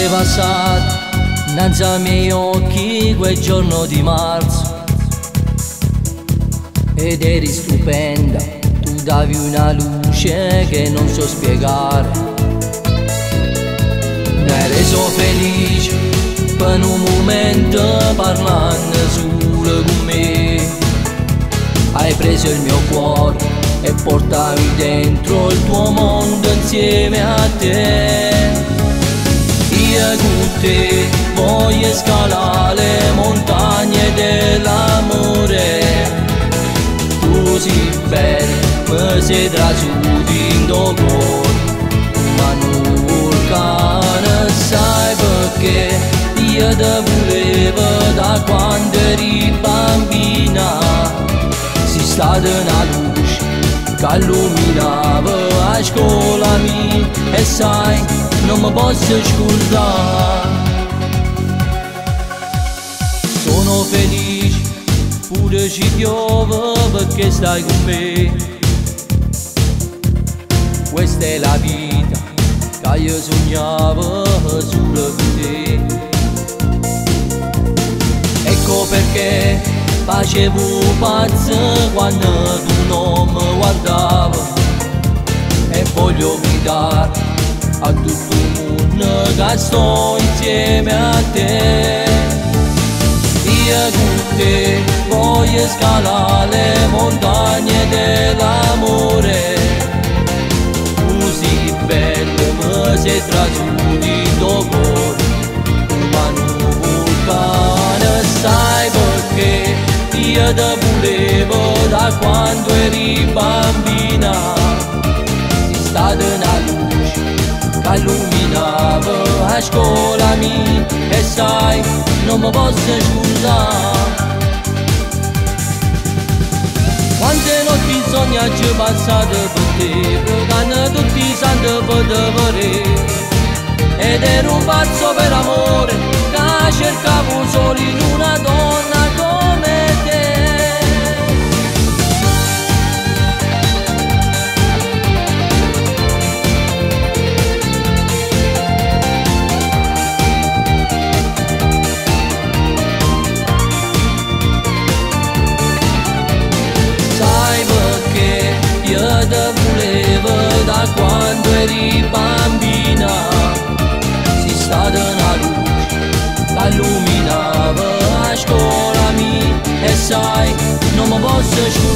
è passato innanzi ai miei occhi quel giorno di marzo ed eri stupenda, tu davi una luce che non so spiegare. Mi hai reso felice per un momento parlando solo con me. Hai preso il mio cuore e portavi dentro il tuo mondo insieme a te. Io con te voglio scalare le montagne dell'amore. Tu sei bella, mi sei trasuto in tuo cuore, ma non vulcano. Sai perché io te volevo da quando eri bambina. Sei stata una luce che illuminava a scuola mia e sai, non mi posso scordare. Sono felice, pure ci piove perché stai con me. Questa è la vita che io sognavo solo con te. Ecco perché facevo pazzo quando tu non mi guardavi e voglio gridare a tutto il mondo che sto insieme a te. Io con te voglio scalare le montagne dell'amore. Tu sei bello, mi sei trasuto in tuo cuore, ma non vulcano. Sai perché io te volevo da quando eri bambina. Sei stata una luce che illuminava a scuola mia e sai, non mi posso scordare. Quante notti sognacci passate per te, pregando tutti i santi per te vedere. Ed ero un pazzo per amore, che cercavo solo in una donna come te. Sai perché io te volevo da quando eri bambina. Sei stata una luce che illuminava a scuola mia e sai, non mi posso scordare.